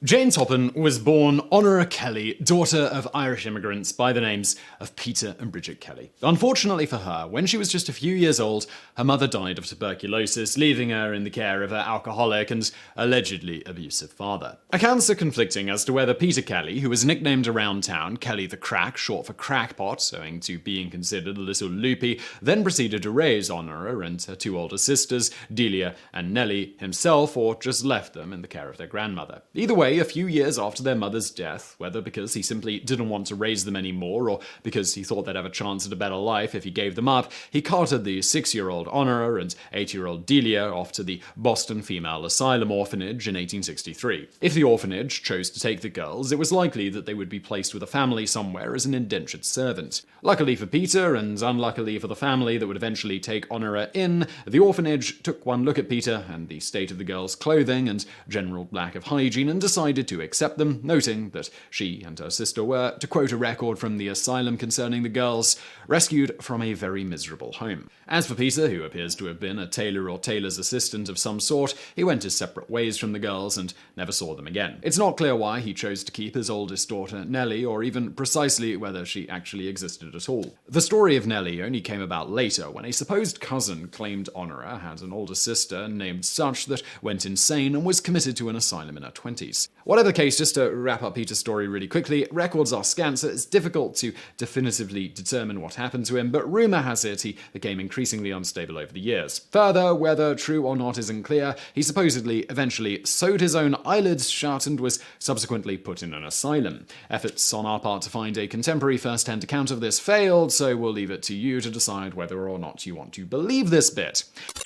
Jane Toppan was born Honora Kelley, daughter of Irish immigrants by the names of Peter and Bridget Kelley. Unfortunately for her, when she was just a few years old, her mother died of tuberculosis, leaving her in the care of her alcoholic and allegedly abusive father. Accounts are conflicting as to whether Peter Kelley, who was nicknamed around town Kelley the Crack, short for crackpot, owing to being considered a little loopy, then proceeded to raise Honora and her two older sisters, Delia and Nellie, himself, or just left them in the care of their grandmother. Either way, a few years after their mother's death, whether because he simply didn't want to raise them anymore or because he thought they'd have a chance at a better life if he gave them up, he carted the 6-year-old Honora and 8-year-old Delia off to the Boston Female Asylum orphanage in 1863. If the orphanage chose to take the girls, it was likely that they would be placed with a family somewhere as an indentured servant. Luckily for Peter, and unluckily for the family that would eventually take Honora in, the orphanage took one look at Peter and the state of the girls' clothing and general lack of hygiene and decided to accept them, noting that she and her sister were, to quote a record from the asylum concerning the girls, rescued from a very miserable home. As for Peter, who appears to have been a tailor or tailor's assistant of some sort, he went his separate ways from the girls and never saw them again. It's not clear why he chose to keep his oldest daughter, Nellie, or even precisely whether she actually existed at all. The story of Nellie only came about later, when a supposed cousin claimed Honora had an older sister named such that went insane and was committed to an asylum in her 20s. Whatever the case, just to wrap up Peter's story really quickly, records are scant, so it's difficult to definitively determine what happened to him, but rumor has it he became increasingly unstable over the years. Further, whether true or not isn't clear, he supposedly eventually sewed his own eyelids shut and was subsequently put in an asylum. Efforts on our part to find a contemporary first-hand account of this failed, so we'll leave it to you to decide whether or not you want to believe this bit.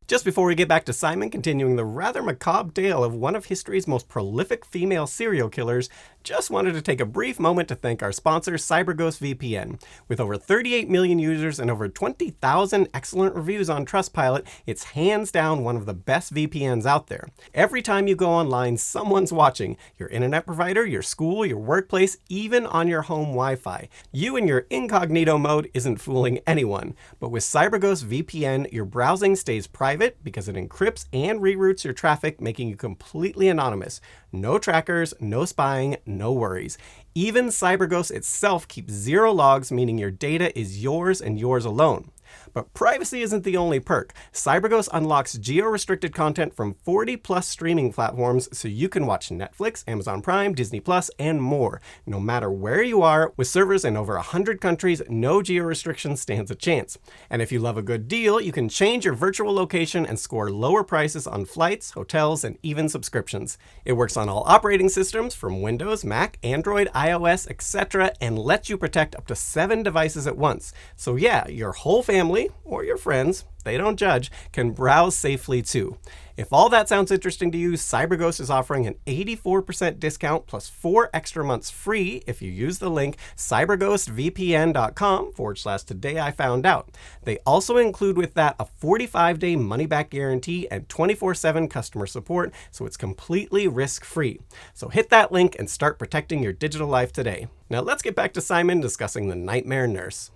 Just before we get back to Simon continuing the rather macabre tale of one of history's most prolific female serial killers, just wanted to take a brief moment to thank our sponsor, CyberGhost VPN. With over 38 million users and over 20,000 excellent reviews on Trustpilot, it's hands down one of the best VPNs out there. Every time you go online, someone's watching. Your internet provider, your school, your workplace, even on your home Wi-Fi. You and your incognito mode isn't fooling anyone. But with CyberGhost VPN, your browsing stays private because it encrypts and reroutes your traffic, making you completely anonymous. No trackers, no spying, no worries. Even CyberGhost itself keeps 0 logs, meaning your data is yours and yours alone. But privacy isn't the only perk. CyberGhost unlocks geo-restricted content from 40+ streaming platforms so you can watch Netflix, Amazon Prime, Disney+, and more. No matter where you are, with servers in over 100 countries, no geo-restriction stands a chance. And if you love a good deal, you can change your virtual location and score lower prices on flights, hotels, and even subscriptions. It works on all operating systems from Windows, Mac, Android, iOS, etc., and lets you protect up to 7 devices at once. So yeah, your whole family, or your friends, they don't judge, can browse safely too. If all that sounds interesting to you, CyberGhost is offering an 84% discount plus 4 extra months free if you use the link cyberghostvpn.com/todayIfoundout. They also include with that a 45-day money-back guarantee and 24/7 customer support, so it's completely risk-free. So hit that link and start protecting your digital life today. Now let's get back to Simon discussing the nightmare nurse.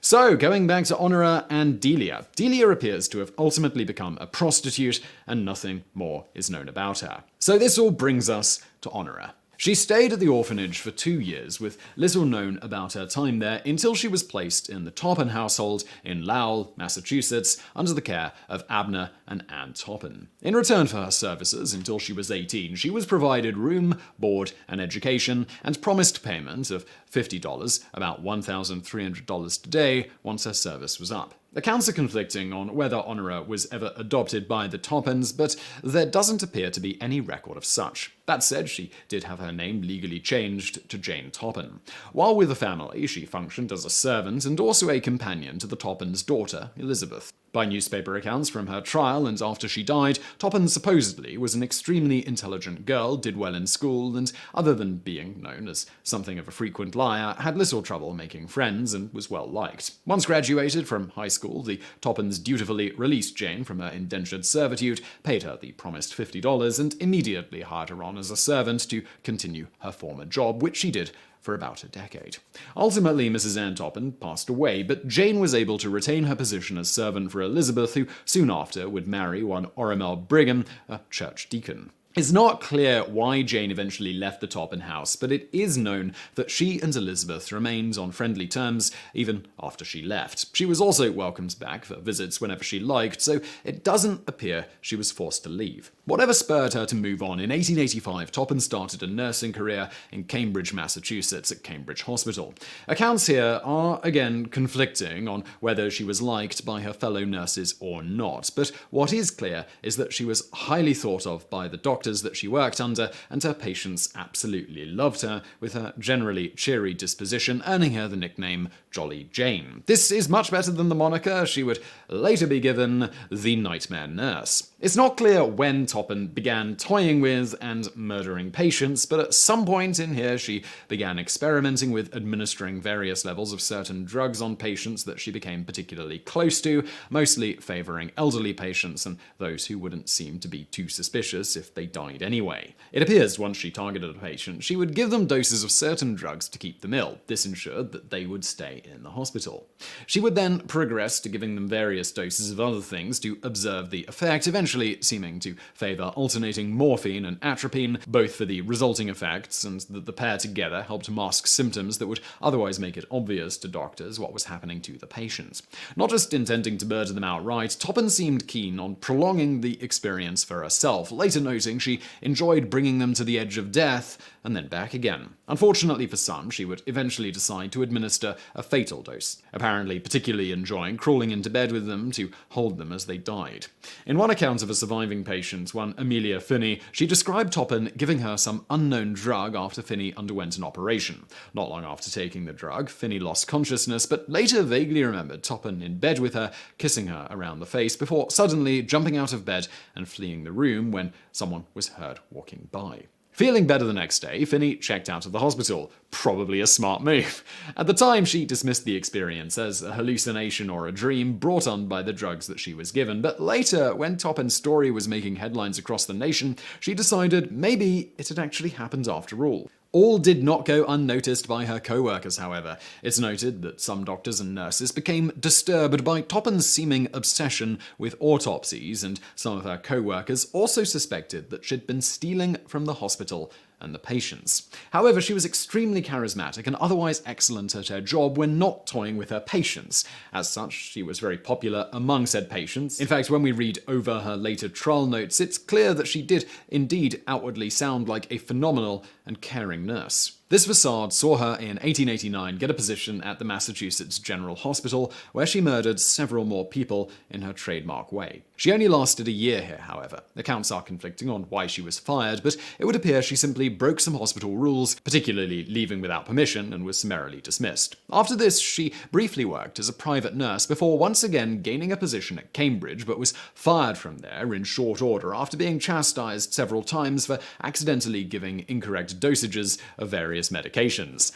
So, going back to Honora and Delia. Delia appears to have ultimately become a prostitute, and nothing more is known about her. So this all brings us to Honora. She stayed at the orphanage for 2 years, with little known about her time there until she was placed in the Toppan household in Lowell, Massachusetts, under the care of Abner and Ann Toppan. In return for her services until she was 18, she was provided room, board, and education, and promised payment of $50, about $1,300 today, once her service was up. Accounts are conflicting on whether Honora was ever adopted by the Toppans, but there doesn't appear to be any record of such. That said, she did have her name legally changed to Jane Toppan. While with the family, she functioned as a servant and also a companion to the Toppans' daughter, Elizabeth. By newspaper accounts from her trial and after she died, Toppan supposedly was an extremely intelligent girl, did well in school, and other than being known as something of a frequent liar, had little trouble making friends and was well liked. Once graduated from high school, the Toppans dutifully released Jane from her indentured servitude, paid her the promised $50, and immediately hired her on as a servant to continue her former job, which she did for about a decade. Ultimately, Mrs. Ann Toppan passed away, but Jane was able to retain her position as servant for Elizabeth, who soon after would marry one Orimel Brigham, a church deacon. It's not clear why Jane eventually left the Toppan house, but it is known that she and Elizabeth remained on friendly terms even after she left. She was also welcomed back for visits whenever she liked, so it doesn't appear she was forced to leave. Whatever spurred her to move on, in 1885, Toppan started a nursing career in Cambridge, Massachusetts at Cambridge Hospital. Accounts here are, again, conflicting on whether she was liked by her fellow nurses or not, but what is clear is that she was highly thought of by the doctors that she worked under, and her patients absolutely loved her, with her generally cheery disposition earning her the nickname Jolly Jane. This is much better than the moniker she would later be given, the Nightmare Nurse. It's not clear when Toppan began toying with and murdering patients, but at some point in here she began experimenting with administering various levels of certain drugs on patients that she became particularly close to, mostly favouring elderly patients and those who wouldn't seem to be too suspicious if they died anyway. It appears once she targeted a patient, she would give them doses of certain drugs to keep them ill. This ensured that they would stay in the hospital. She would then progress to giving them various doses of other things to observe the effect, eventually seeming to favour alternating morphine and atropine, both for the resulting effects and that the pair together helped mask symptoms that would otherwise make it obvious to doctors what was happening to the patients. Not just intending to murder them outright, Toppan seemed keen on prolonging the experience for herself, later noting she enjoyed bringing them to the edge of death and then back again. Unfortunately for some, she would eventually decide to administer a fatal dose, apparently particularly enjoying crawling into bed with them to hold them as they died. In one account of a surviving patient, one Amelia Finney, she described Toppan giving her some unknown drug after Finney underwent an operation. Not long after taking the drug, Finney lost consciousness, but later vaguely remembered Toppan in bed with her, kissing her around the face, before suddenly jumping out of bed and fleeing the room when someone was heard walking by. Feeling better the next day, Finney checked out of the hospital. Probably a smart move. At the time, she dismissed the experience as a hallucination or a dream brought on by the drugs that she was given, but later, when Toppan's story was making headlines across the nation, she decided maybe it had actually happened after all. All did not go unnoticed by her co-workers, however. It's noted that some doctors and nurses became disturbed by Toppan's seeming obsession with autopsies, and some of her co-workers also suspected that she'd been stealing from the hospital and the patients. However, she was extremely charismatic and otherwise excellent at her job when not toying with her patients. As such, she was very popular among said patients. In fact, when we read over her later trial notes, it's clear that she did indeed outwardly sound like a phenomenal and caring nurse. This facade saw her in 1889 get a position at the Massachusetts General Hospital, where she murdered several more people in her trademark way. She only lasted a year here, however. Accounts are conflicting on why she was fired, but it would appear she simply broke some hospital rules, particularly leaving without permission, and was summarily dismissed. After this, she briefly worked as a private nurse before once again gaining a position at Cambridge, but was fired from there in short order after being chastised several times for accidentally giving incorrect dosages of various medications.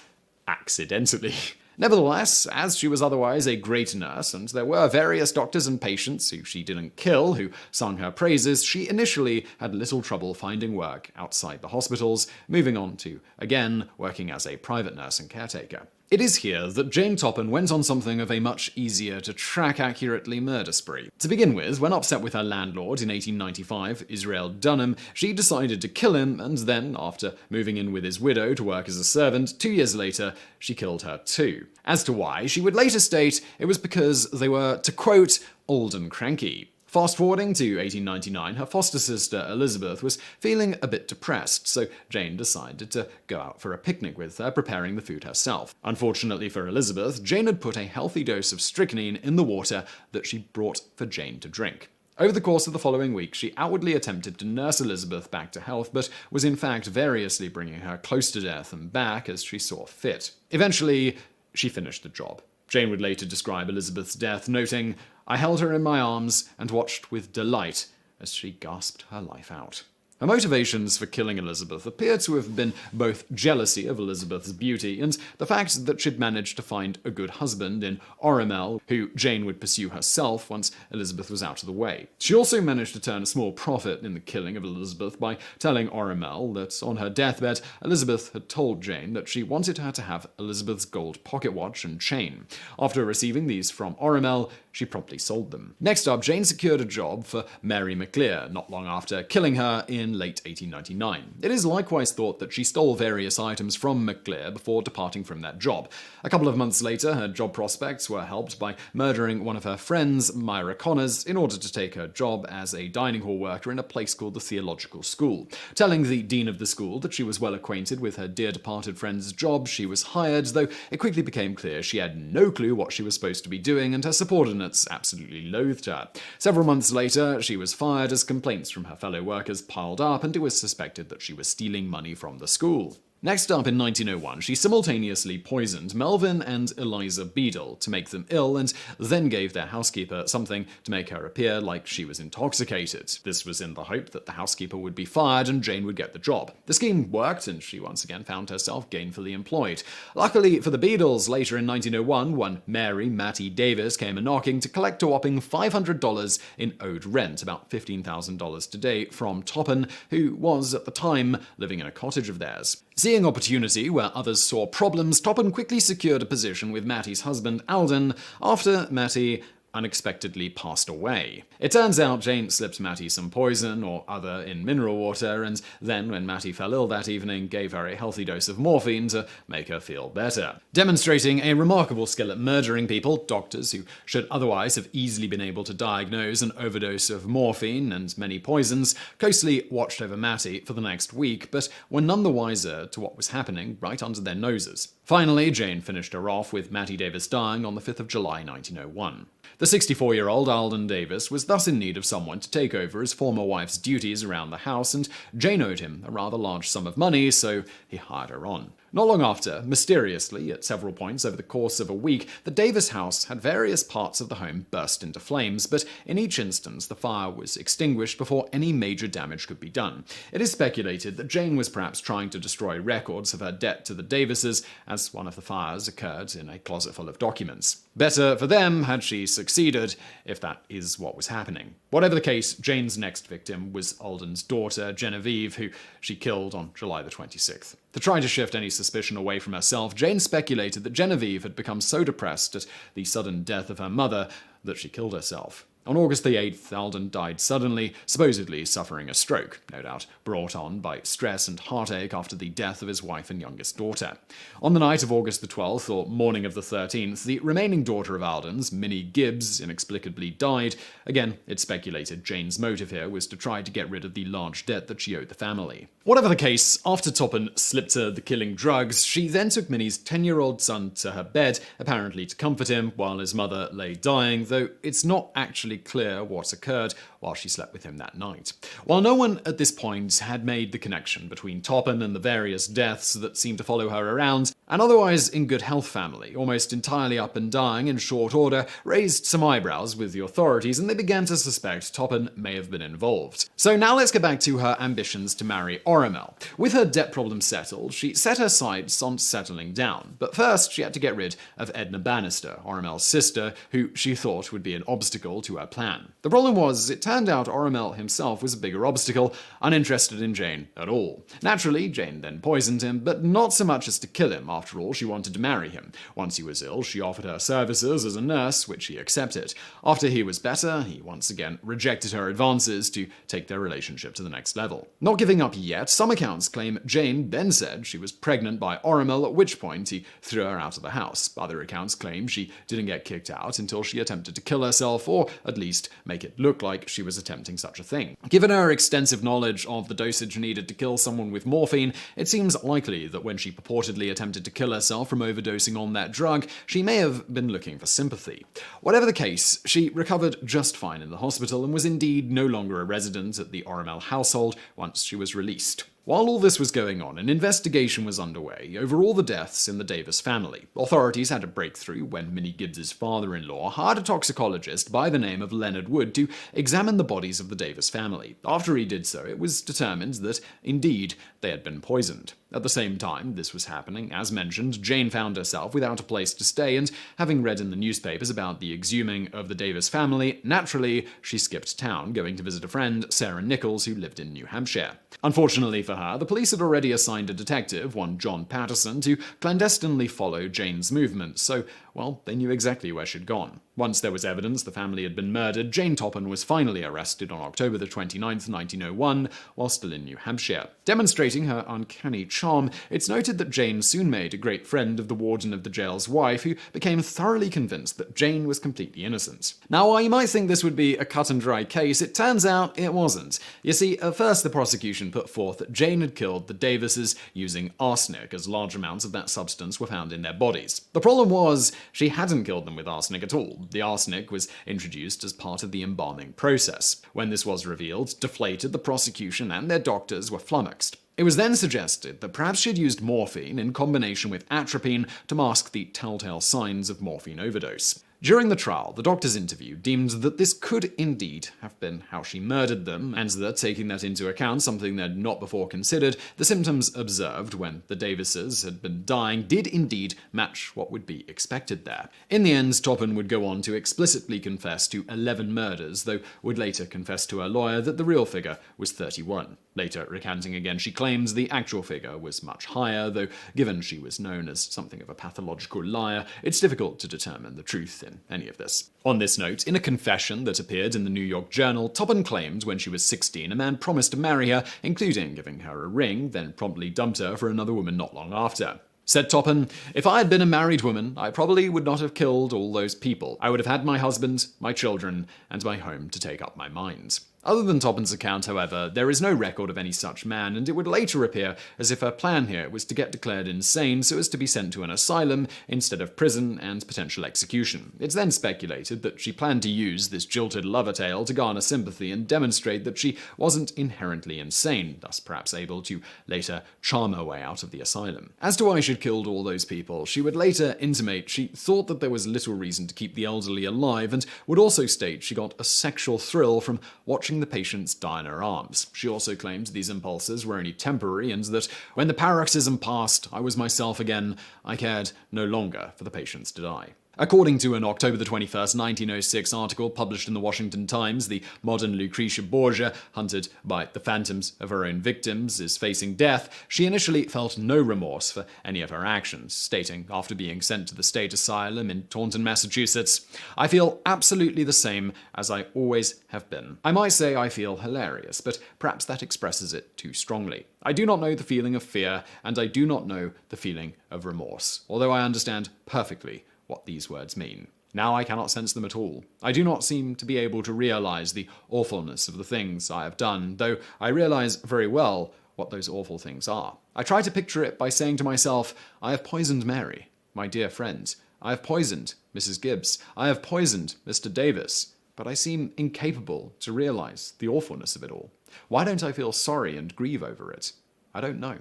Accidentally. Nevertheless, as she was otherwise a great nurse, and there were various doctors and patients who she didn't kill who sung her praises, she initially had little trouble finding work outside the hospitals, moving on to, again, working as a private nurse and caretaker. It is here that Jane Toppan went on something of a much easier to track accurately murder spree. To begin with, when upset with her landlord in 1895, Israel Dunham, she decided to kill him, and then, after moving in with his widow to work as a servant, 2 years later, she killed her too. As to why, she would later state it was because they were, to quote, old and cranky. Fast forwarding to 1899, her foster sister Elizabeth was feeling a bit depressed, so Jane decided to go out for a picnic with her, preparing the food herself. Unfortunately for Elizabeth, Jane had put a healthy dose of strychnine in the water that she brought for Jane to drink. Over the course of the following week, she outwardly attempted to nurse Elizabeth back to health, but was in fact variously bringing her close to death and back as she saw fit. Eventually, she finished the job. Jane would later describe Elizabeth's death, noting, "I held her in my arms and watched with delight as she gasped her life out." Her motivations for killing Elizabeth appear to have been both jealousy of Elizabeth's beauty and the fact that she'd managed to find a good husband in Oromel, who Jane would pursue herself once Elizabeth was out of the way. She also managed to turn a small profit in the killing of Elizabeth by telling Oromel that on her deathbed, Elizabeth had told Jane that she wanted her to have Elizabeth's gold pocket watch and chain. After receiving these from Oromel, she promptly sold them. Next up, Jane secured a job for Mary McClear, not long after killing her in late 1899. It is likewise thought that she stole various items from McClear before departing from that job. A couple of months later, her job prospects were helped by murdering one of her friends, Myra Connors, in order to take her job as a dining hall worker in a place called the Theological School. Telling the dean of the school that she was well acquainted with her dear departed friend's job, she was hired, though it quickly became clear she had no clue what she was supposed to be doing, and her subordinates absolutely loathed her. Several months later, she was fired as complaints from her fellow workers piled up, and it was suspected that she was stealing money from the school. Next up, in 1901, she simultaneously poisoned Melvin and Eliza Beadle to make them ill, and then gave their housekeeper something to make her appear like she was intoxicated. This was in the hope that the housekeeper would be fired and Jane would get the job. The scheme worked, and she once again found herself gainfully employed. Luckily for the Beadles, later in 1901, one Mary Mattie Davis came a-knocking to collect a whopping $500 in owed rent, about $15,000 today, from Toppan, who was, at the time, living in a cottage of theirs. Seeing opportunity where others saw problems, Toppan quickly secured a position with Mattie's husband, Alden, after Mattie unexpectedly passed away. It turns out Jane slipped Mattie some poison or other in mineral water, and then when Mattie fell ill that evening, gave her a healthy dose of morphine to make her feel better. Demonstrating a remarkable skill at murdering people, doctors who should otherwise have easily been able to diagnose an overdose of morphine and many poisons closely watched over Mattie for the next week, but were none the wiser to what was happening right under their noses. Finally, Jane finished her off with Mattie Davis dying on the 5th of July 1901. The 64-year-old Alden Davis was thus in need of someone to take over his former wife's duties around the house, and Jane owed him a rather large sum of money, so he hired her on. Not long after, mysteriously, at several points over the course of a week, the Davis house had various parts of the home burst into flames, but in each instance the fire was extinguished before any major damage could be done. It is speculated that Jane was perhaps trying to destroy records of her debt to the Davises, as one of the fires occurred in a closet full of documents. Better for them had she succeeded, if that is what was happening. Whatever the case, Jane's next victim was Alden's daughter, Genevieve, who she killed on July the 26th. To try to shift any suspicion away from herself, Jane speculated that Genevieve had become so depressed at the sudden death of her mother that she killed herself. On August the 8th, Alden died suddenly, supposedly suffering a stroke, no doubt brought on by stress and heartache after the death of his wife and youngest daughter. On the night of August the 12th, or morning of the 13th, the remaining daughter of Alden's, Minnie Gibbs, inexplicably died. Again, it's speculated Jane's motive here was to try to get rid of the large debt that she owed the family. Whatever the case, after Toppan slipped her the killing drugs, she then took Minnie's 10-year-old son to her bed, apparently to comfort him while his mother lay dying, though it's not actually clear what occurred while she slept with him that night. While no one at this point had made the connection between Toppan and the various deaths that seemed to follow her around, an otherwise in good health family, almost entirely up and dying in short order, raised some eyebrows with the authorities, and they began to suspect Toppan may have been involved. So now let's get back to her ambitions to marry Oromel. With her debt problem settled, she set her sights on settling down. But first, she had to get rid of Edna Bannister, Oromel's sister, who she thought would be an obstacle to her plan. The problem was, it turned out Oromel himself was a bigger obstacle, uninterested in Jane at all. Naturally, Jane then poisoned him, but not so much as to kill him. After all, she wanted to marry him. Once he was ill, she offered her services as a nurse, which he accepted. After he was better, he once again rejected her advances to take their relationship to the next level. Not giving up yet, some accounts claim Jane then said she was pregnant by Oromel, at which point he threw her out of the house. Other accounts claim she didn't get kicked out until she attempted to kill herself, or at least make it look like she was attempting such a thing. Given her extensive knowledge of the dosage needed to kill someone with morphine, it seems likely that when she purportedly attempted to kill herself from overdosing on that drug, she may have been looking for sympathy. Whatever the case, she recovered just fine in the hospital and was indeed no longer a resident at the Oromel household once she was released. While all this was going on, an investigation was underway over all the deaths in the Davis family. Authorities had a breakthrough when Minnie Gibbs' father-in-law hired a toxicologist by the name of Leonard Wood to examine the bodies of the Davis family. After he did so, it was determined that, indeed, they had been poisoned. At the same time this was happening, as mentioned, Jane found herself without a place to stay, and having read in the newspapers about the exhuming of the Davis family, naturally, she skipped town, going to visit a friend, Sarah Nichols, who lived in New Hampshire. Unfortunately for her, the police had already assigned a detective, one John Patterson, to clandestinely follow Jane's movements, so, well, they knew exactly where she'd gone. Once there was evidence the family had been murdered, Jane Toppan was finally arrested on October 29th, 1901, while still in New Hampshire. Demonstrating her uncanny charm, it's noted that Jane soon made a great friend of the warden of the jail's wife, who became thoroughly convinced that Jane was completely innocent. Now, while you might think this would be a cut-and-dry case, it turns out it wasn't. You see, at first the prosecution put forth that Jane had killed the Davises using arsenic, as large amounts of that substance were found in their bodies. The problem was, she hadn't killed them with arsenic at all. The arsenic was introduced as part of the embalming process. When this was revealed, deflated, the prosecution and their doctors were flummoxed. It was then suggested that perhaps she'd used morphine in combination with atropine to mask the telltale signs of morphine overdose. During the trial, the doctor's interview deemed that this could indeed have been how she murdered them, and that, taking that into account, something they'd not before considered, the symptoms observed when the Davises had been dying did indeed match what would be expected there. In the end, Toppan would go on to explicitly confess to 11 murders, though would later confess to her lawyer that the real figure was 31. Later, recanting again, she claims the actual figure was much higher, though given she was known as something of a pathological liar, it's difficult to determine the truth in any of this. On this note, in a confession that appeared in the New York Journal, Toppan claimed when she was 16 a man promised to marry her, including giving her a ring, then promptly dumped her for another woman not long after. Said Toppan, "If I had been a married woman, I probably would not have killed all those people. I would have had my husband, my children, and my home to take up my mind." Other than Toppan's account, however, there is no record of any such man, and it would later appear as if her plan here was to get declared insane so as to be sent to an asylum instead of prison and potential execution. It's then speculated that she planned to use this jilted lover tale to garner sympathy and demonstrate that she wasn't inherently insane, thus perhaps able to later charm her way out of the asylum. As to why she'd killed all those people, she would later intimate she thought that there was little reason to keep the elderly alive, and would also state she got a sexual thrill from watching the patients die in her arms. She also claimed these impulses were only temporary, and that when the paroxysm passed, I was myself again. I cared no longer for the patients to die. According to an October 21st, 1906 article published in the Washington Times, the modern Lucretia Borgia, hunted by the phantoms of her own victims, is facing death. She initially felt no remorse for any of her actions, stating, after being sent to the state asylum in Taunton, Massachusetts, "I feel absolutely the same as I always have been. I might say I feel hilarious, but perhaps that expresses it too strongly. I do not know the feeling of fear, and I do not know the feeling of remorse, although I understand perfectly what these words mean. Now I cannot sense them at all. I do not seem to be able to realize the awfulness of the things I have done, though I realize very well what those awful things are. I try to picture it by saying to myself, I have poisoned Mary, my dear friend. I have poisoned Mrs. Gibbs. I have poisoned Mr. Davis. But I seem incapable to realize the awfulness of it all. Why don't I feel sorry and grieve over it? I don't know.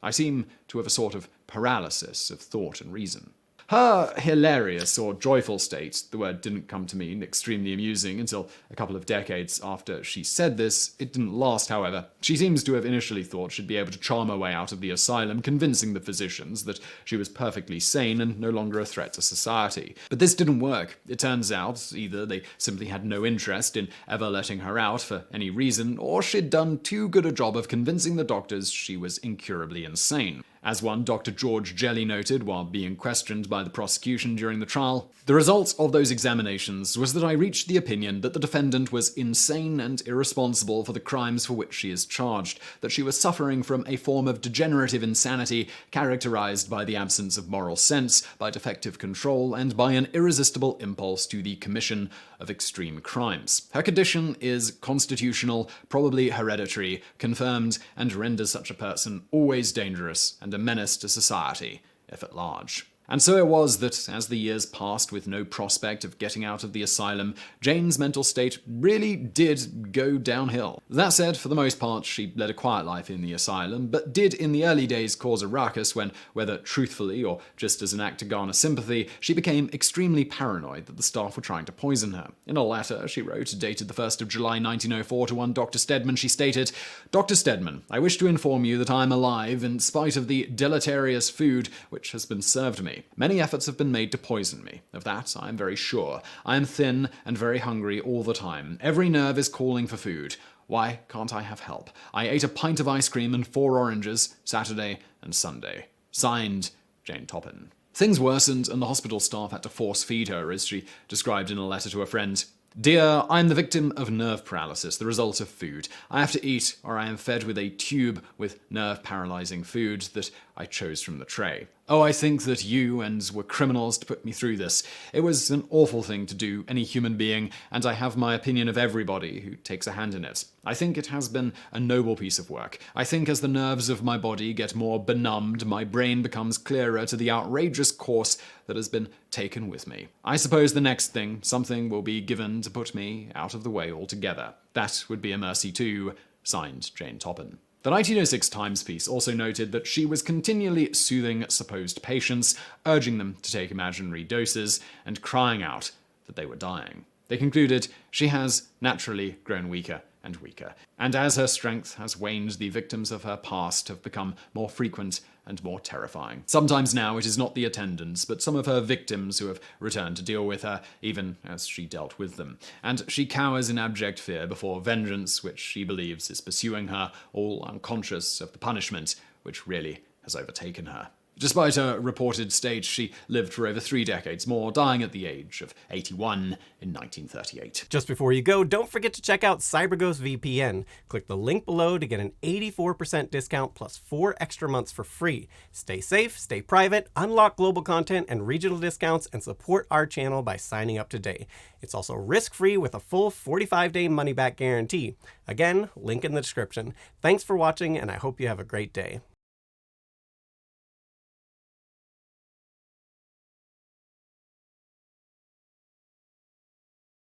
I seem to have a sort of paralysis of thought and reason." Her hilarious or joyful state, the word didn't come to mean extremely amusing until a couple of decades after she said this. It didn't last, however. She seems to have initially thought she'd be able to charm her way out of the asylum, convincing the physicians that she was perfectly sane and no longer a threat to society. But this didn't work. It turns out either they simply had no interest in ever letting her out for any reason, or she'd done too good a job of convincing the doctors she was incurably insane. As one Dr. George Jelly noted while being questioned by the prosecution during the trial, "The result of those examinations was that I reached the opinion that the defendant was insane and irresponsible for the crimes for which she is charged, that she was suffering from a form of degenerative insanity characterized by the absence of moral sense, by defective control, and by an irresistible impulse to the commission of extreme crimes. Her condition is constitutional, probably hereditary, confirmed, and renders such a person always dangerous and a menace to society, if at large." And so it was that, as the years passed with no prospect of getting out of the asylum, Jane's mental state really did go downhill. That said, for the most part, she led a quiet life in the asylum, but did in the early days cause a ruckus when, whether truthfully or just as an act to garner sympathy, she became extremely paranoid that the staff were trying to poison her. In a letter she wrote, dated the 1st of July 1904 to one Dr. Stedman, she stated, "Dr. Stedman, I wish to inform you that I am alive in spite of the deleterious food which has been served me. Many efforts have been made to poison me. Of that I am very sure. I am thin and very hungry all the time. Every nerve is calling for food. Why can't I have help? I ate a pint of ice cream and 4 oranges Saturday and Sunday. Signed, Jane Toppan." Things worsened and the hospital staff had to force feed her, as she described in a letter to a friend. "Dear, I am the victim of nerve paralysis, the result of food. I have to eat, or I am fed with a tube with nerve-paralyzing food that I chose from the tray. Oh, I think that you were criminals to put me through this. It was an awful thing to do, any human being, and I have my opinion of everybody who takes a hand in it. I think it has been a noble piece of work. I think as the nerves of my body get more benumbed, my brain becomes clearer to the outrageous course that has been taken with me. I suppose the next thing, something will be given to put me out of the way altogether. That would be a mercy too." Signed, Jane Toppan. The 1906 Times piece also noted that she was continually soothing supposed patients, urging them to take imaginary doses, and crying out that they were dying. They concluded, "She has naturally grown weaker and weaker, and as her strength has waned, the victims of her past have become more frequent and more terrifying. Sometimes now it is not the attendants, but some of her victims who have returned to deal with her, even as she dealt with them. And she cowers in abject fear before vengeance, which she believes is pursuing her, all unconscious of the punishment which really has overtaken her." Despite her reported state, she lived for over 3 decades more, dying at the age of 81 in 1938. Just before you go, don't forget to check out CyberGhost VPN. Click the link below to get an 84% discount plus 4 extra months for free. Stay safe, stay private, unlock global content and regional discounts, and support our channel by signing up today. It's also risk-free with a full 45-day money-back guarantee. Again, link in the description. Thanks for watching, and I hope you have a great day.